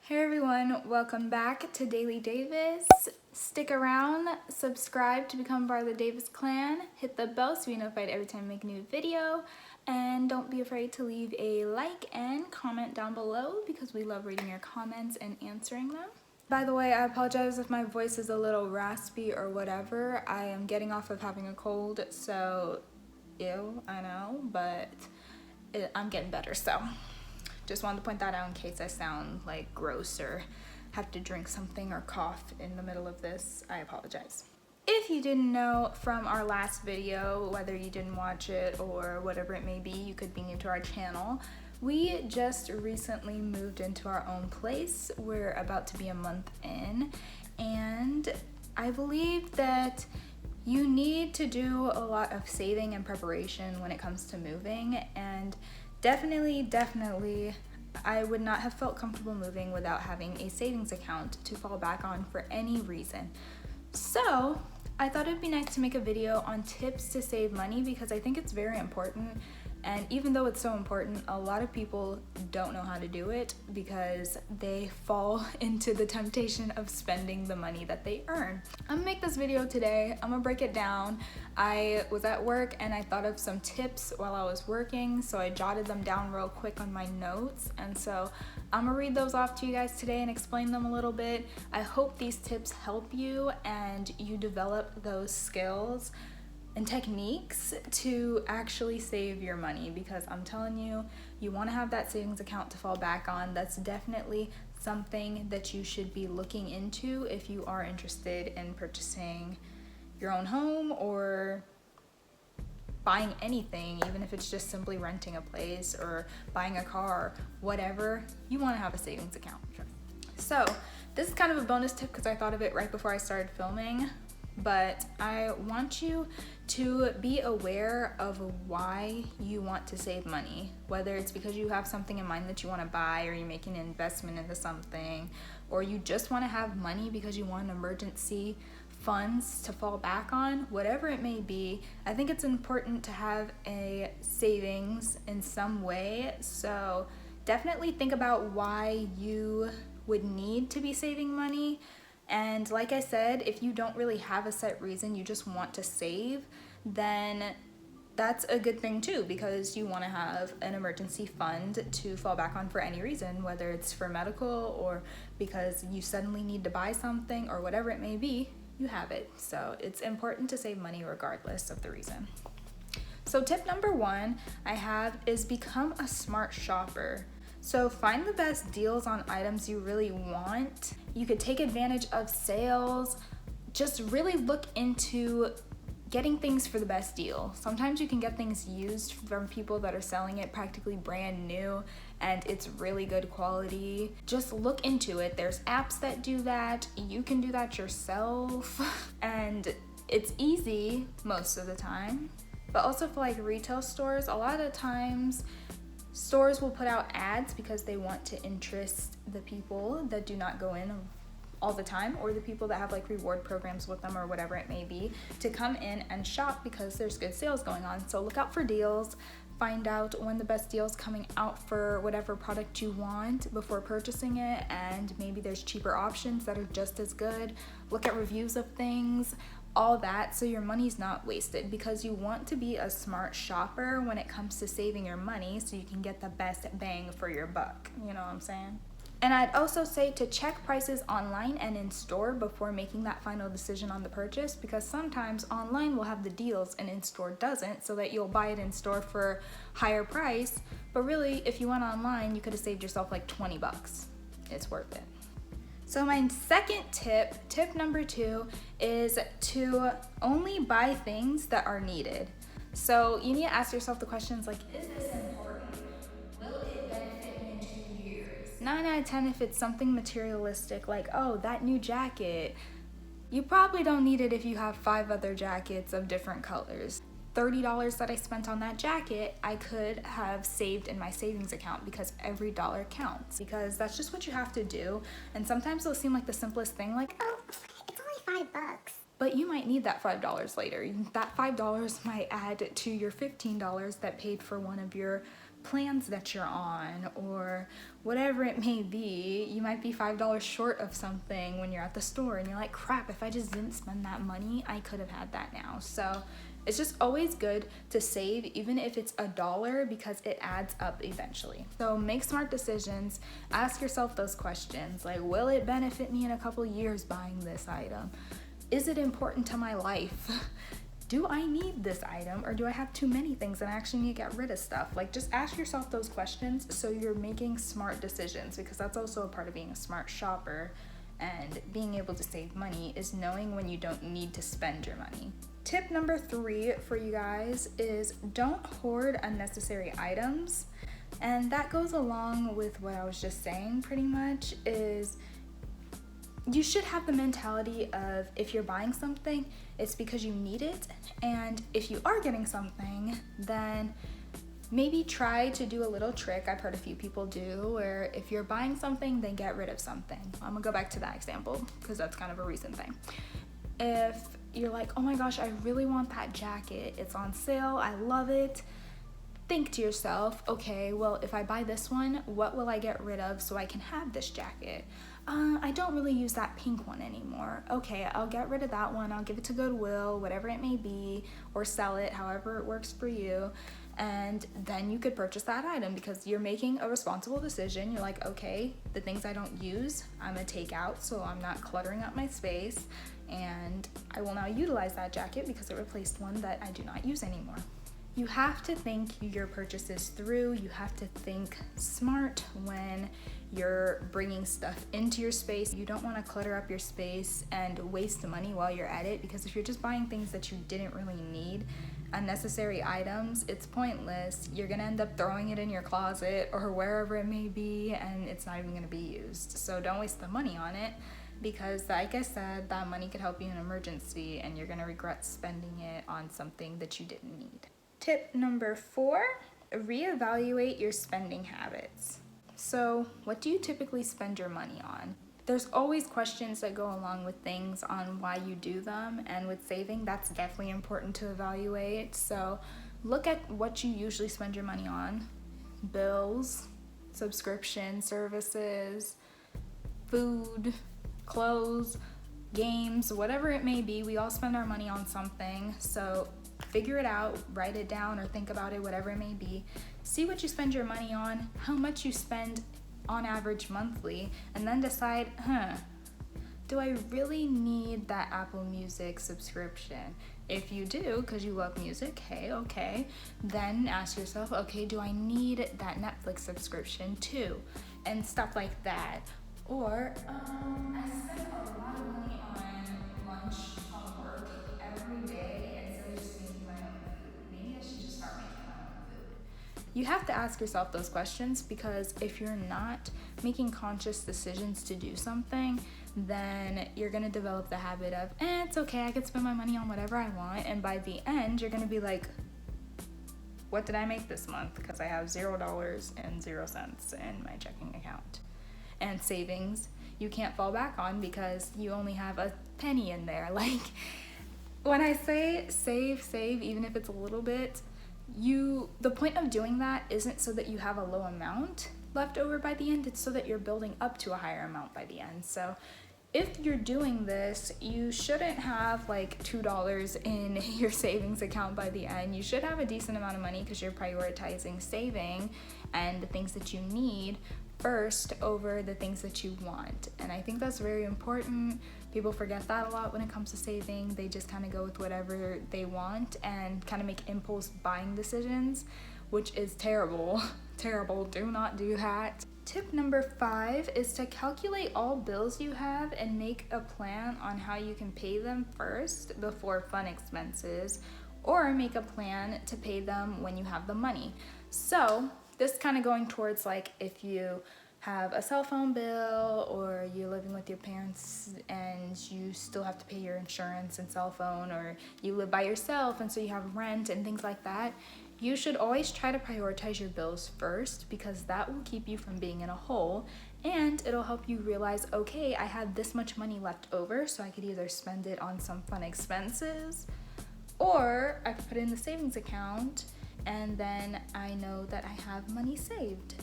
Hey everyone, welcome back to Daily Davis. Stick around, subscribe to become part of the Davis clan, hit the bell so you're notified every time I make a new video, and don't be afraid to leave a like and comment down below because we love reading your comments and answering them. By the way, I apologize if my voice is a little raspy or whatever. I am getting off of having a cold, so ew, I know, but I'm getting better, so just wanted to point that out in case I sound like gross or have to drink something or cough in the middle of this. I apologize. If you didn't know from our last video, whether you didn't watch it or whatever it may be, you could be new to our channel. We just recently moved into our own place. We're about to be a month in, and I believe that you need to do a lot of saving and preparation when it comes to moving, and definitely, I would not have felt comfortable moving without having a savings account to fall back on for any reason. So I thought it'd be nice to make a video on tips to save money because I think it's very important. And even though it's so important, a lot of people don't know how to do it because they fall into the temptation of spending the money that they earn. I'm gonna make this video today. I'm gonna break it down. I was at work and I thought of some tips while I was working, so I jotted them down real quick on my notes. And so I'm gonna read those off to you guys today and explain them a little bit. I hope these tips help you and you develop those skills and techniques to actually save your money, because I'm telling you, you want to have that savings account to fall back on. That's definitely something that you should be looking into if you are interested in purchasing your own home or buying anything, even if it's just simply renting a place or buying a car, whatever. You want to have a savings account. So this is kind of a bonus tip because I thought of it right before I started filming, but I want you to be aware of why you want to save money, whether it's because you have something in mind that you want to buy, or you're making an investment into something, or you just want to have money because you want an emergency funds to fall back on. Whatever it may be, I think it's important to have a savings in some way. So definitely think about why you would need to be saving money. And like I said, if you don't really have a set reason, you just want to save, then that's a good thing too, because you want to have an emergency fund to fall back on for any reason, whether it's for medical or because you suddenly need to buy something or whatever it may be, you have it. So it's important to save money regardless of the reason. So tip number one I have is become a smart shopper. So find the best deals on items you really want. You could take advantage of sales. Just really look into getting things for the best deal. Sometimes you can get things used from people that are selling it practically brand new and it's really good quality. Just look into it. There's apps that do that. You can do that yourself. And it's easy most of the time. But also for like retail stores, a lot of times stores will put out ads because they want to interest the people that do not go in all the time, or the people that have like reward programs with them or whatever it may be, to come in and shop because there's good sales going on. So look out for deals, find out when the best deal's coming out for whatever product you want before purchasing it, and maybe there's cheaper options that are just as good. Look at reviews of things, all that, so your money's not wasted, because you want to be a smart shopper when it comes to saving your money so you can get the best bang for your buck. You know what I'm saying? And I'd also say to check prices online and in store before making that final decision on the purchase, because sometimes online will have the deals and in store doesn't, so that you'll buy it in store for higher price, but really if you went online you could have saved yourself like 20 bucks. It's worth it. So my second tip number 2, is to only buy things that are needed. So you need to ask yourself the questions like, is this important? Will it benefit me in 2 years? 9 out of 10, if it's something materialistic like, oh, that new jacket, you probably don't need it if you have 5 other jackets of different colors. $30 that I spent on that jacket, I could have saved in my savings account, because every dollar counts, because that's just what you have to do. And sometimes it'll seem like the simplest thing, like, oh, it's only $5. But you might need that $5 later. That $5 might add to your $15 that paid for one of your plans that you're on, or whatever it may be. You might be $5 short of something when you're at the store and you're like, crap, if I just didn't spend that money, I could have had that now. So it's just always good to save, even if it's $1, because it adds up eventually. So make smart decisions. Ask yourself those questions, like, will it benefit me in a couple years buying this item? Is it important to my life? Do I need this item, or do I have too many things and I actually need to get rid of stuff? Like, just ask yourself those questions so you're making smart decisions, because that's also a part of being a smart shopper. And being able to save money is knowing when you don't need to spend your money. Tip number 3 for you guys is don't hoard unnecessary items. And that goes along with what I was just saying pretty much, is you should have the mentality of, if you're buying something, it's because you need it. And if you are getting something, then maybe try to do a little trick I've heard a few people do, where if you're buying something, then get rid of something. I'm gonna go back to that example because that's kind of a recent thing. If you're like, oh my gosh, I really want that jacket, it's on sale, I love it. Think to yourself, okay, well, if I buy this one, what will I get rid of so I can have this jacket? I don't really use that pink one anymore. Okay, I'll get rid of that one. I'll give it to Goodwill, whatever it may be, or sell it, however it works for you. And then you could purchase that item because you're making a responsible decision. You're like, okay, the things I don't use, I'm gonna take out so I'm not cluttering up my space. And I will now utilize that jacket because it replaced one that I do not use anymore. You have to think your purchases through. You have to think smart when you're bringing stuff into your space. You don't want to clutter up your space and waste money while you're at it, because if you're just buying things that you didn't really need, unnecessary items, it's pointless. You're gonna end up throwing it in your closet or wherever it may be, and it's not even gonna be used. So don't waste the money on it, because like I said, that money could help you in an emergency and you're gonna regret spending it on something that you didn't need. Tip number 4, reevaluate your spending habits. So what do you typically spend your money on? There's always questions that go along with things on why you do them, and with saving, that's definitely important to evaluate. So look at what you usually spend your money on: bills, subscription services, food, clothes, games, whatever it may be. We all spend our money on something. So figure it out, write it down, or think about it, whatever it may be. See what you spend your money on, how much you spend on average monthly, and then decide, do I really need that Apple Music subscription? If you do, because you love music, hey, okay, then ask yourself, okay, do I need that Netflix subscription too? And stuff like that. Or, I spend a lot of money on lunch from work every day instead of just making my own food. Maybe I should just start making my own food. You have to ask yourself those questions, because if you're not making conscious decisions to do something, then you're gonna develop the habit of, it's okay, I can spend my money on whatever I want, and by the end, you're gonna be like, what did I make this month? Because I have $0.00 in my checking account. And savings, you can't fall back on because you only have a penny in there. Like, when I say save, even if it's a little bit, the point of doing that isn't so that you have a low amount left over by the end, it's so that you're building up to a higher amount by the end. So if you're doing this, you shouldn't have like $2 in your savings account by the end. You should have a decent amount of money because you're prioritizing saving and the things that you need first over the things that you want. And I think that's very important. People forget that a lot when it comes to saving. They just kind of go with whatever they want and kind of make impulse buying decisions, which is terrible. Terrible. Do not do that. Tip number 5 is to calculate all bills you have and make a plan on how you can pay them first before fun expenses, or make a plan to pay them when you have the money. So this kind of going towards, like, if you have a cell phone bill, or you're living with your parents and you still have to pay your insurance and cell phone, or you live by yourself and so you have rent and things like that, you should always try to prioritize your bills first, because that will keep you from being in a hole, and it'll help you realize, okay, I have this much money left over, so I could either spend it on some fun expenses, or I could put it in the savings account and then I know that I have money saved,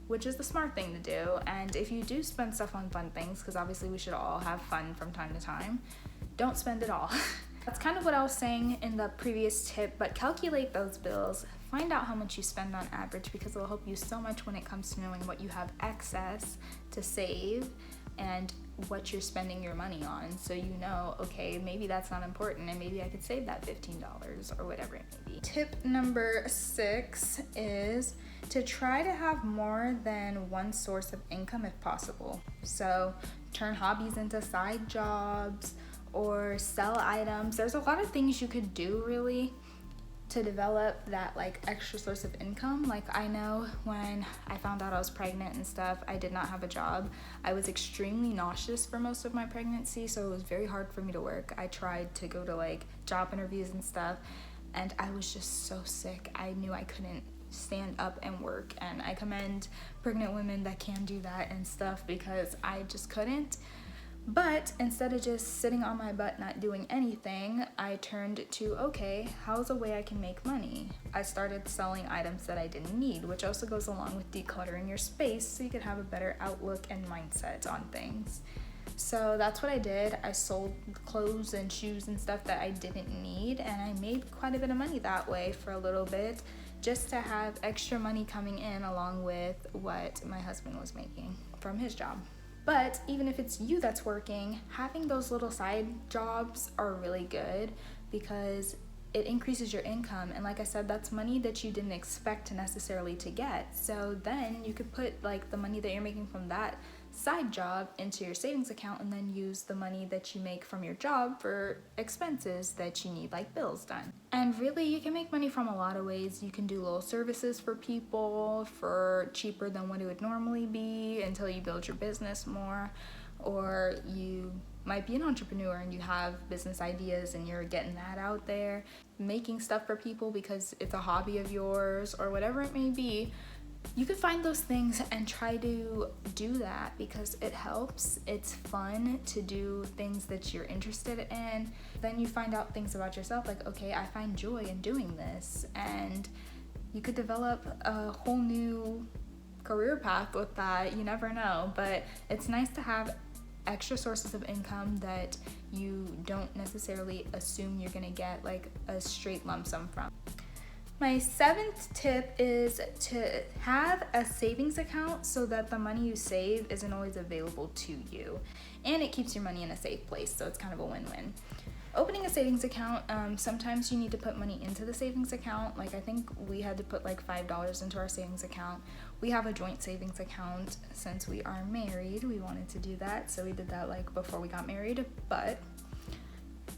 which is the smart thing to do. And if you do spend stuff on fun things, because obviously we should all have fun from time to time, don't spend it all. That's kind of what I was saying in the previous tip, but calculate those bills. Find out how much you spend on average, because it will help you so much when it comes to knowing what you have excess to save and what you're spending your money on. So you know, okay, maybe that's not important and maybe I could save that $15 or whatever it may be. Tip number 6 is to try to have more than one source of income if possible. So turn hobbies into side jobs or sell items. There's a lot of things you could do really to develop that like extra source of income. Like I know when I found out I was pregnant and stuff, I did not have a job. I was extremely nauseous for most of my pregnancy, so it was very hard for me to work. I tried to go to like job interviews and stuff, and I was just so sick. I knew I couldn't stand up and work, and I commend pregnant women that can do that and stuff, because I just couldn't. But instead of just sitting on my butt not doing anything, I turned to, okay, how's a way I can make money? I started selling items that I didn't need, which also goes along with decluttering your space so you could have a better outlook and mindset on things. So that's what I did. I sold clothes and shoes and stuff that I didn't need, and I made quite a bit of money that way for a little bit, just to have extra money coming in along with what my husband was making from his job. But even if it's you that's working, having those little side jobs are really good, because it increases your income. And like I said, that's money that you didn't expect to necessarily to get. So then you could put like the money that you're making from that side job into your savings account, and then use the money that you make from your job for expenses that you need, like bills done. And really, you can make money from a lot of ways. You can do little services for people for cheaper than what it would normally be until you build your business more. Or you might be an entrepreneur and you have business ideas and you're getting that out there, making stuff for people because it's a hobby of yours or whatever it may be. You can find those things and try to do that, because it helps. It's fun to do things that you're interested in. Then you find out things about yourself, like, okay, I find joy in doing this, and you could develop a whole new career path with that. You never know, but it's nice to have extra sources of income that you don't necessarily assume you're gonna get like a straight lump sum from. My 7th tip is to have a savings account so that the money you save isn't always available to you, and it keeps your money in a safe place, so it's kind of a win-win. Opening a savings account, sometimes you need to put money into the savings account. Like I think we had to put like $5 into our savings account. We have a joint savings account since we are married. We wanted to do that, so we did that like before we got married, but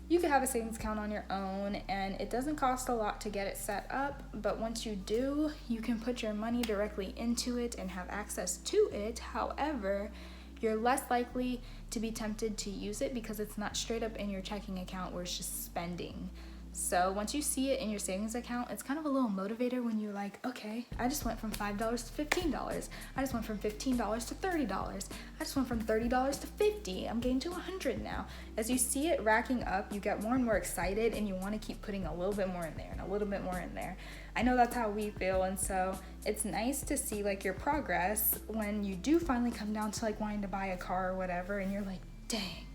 you can have a savings account on your own, and it doesn't cost a lot to get it set up, but once you do, you can put your money directly into it and have access to it. However, you're less likely to be tempted to use it because it's not straight up in your checking account where it's just spending. So once you see it in your savings account, it's kind of a little motivator when you're like, okay, I just went from $5 to $15. I just went from $15 to $30. I just went from $30 to $50. I'm getting to $100 now. As you see it racking up, you get more and more excited, and you want to keep putting a little bit more in there and a little bit more in there. I know that's how we feel, and so it's nice to see like your progress when you do finally come down to like wanting to buy a car or whatever, and you're like, dang,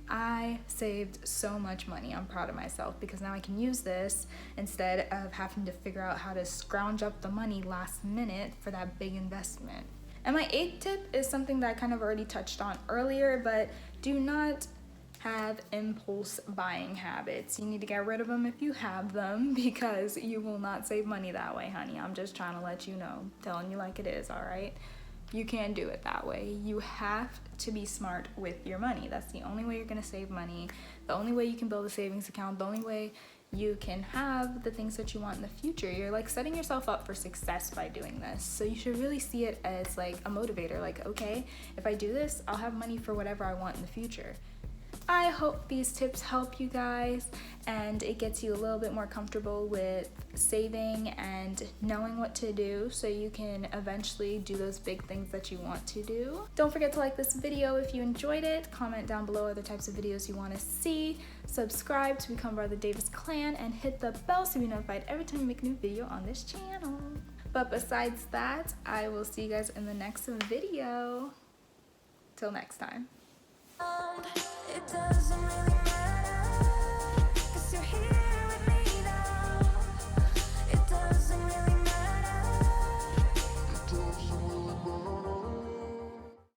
I saved so much money. I'm proud of myself because now I can use this instead of having to figure out how to scrounge up the money last minute for that big investment. And my 8th tip is something that I kind of already touched on earlier, but do not have impulse buying habits. You need to get rid of them if you have them, because you will not save money that way, honey. I'm just trying to let you know, telling you like it is, all right? You can't do it that way. You have to be smart with your money. That's the only way you're gonna save money, the only way you can build a savings account, the only way you can have the things that you want in the future. You're like setting yourself up for success by doing this. So you should really see it as like a motivator, like, okay, if I do this, I'll have money for whatever I want in the future. I hope these tips help you guys and it gets you a little bit more comfortable with saving and knowing what to do so you can eventually do those big things that you want to do. Don't forget to like this video if you enjoyed it, comment down below other types of videos you want to see, subscribe to become part of the Davis clan, and hit the bell so you're notified every time we make a new video on this channel. But besides that, I will see you guys in the next video. Till next time. It doesn't really matter.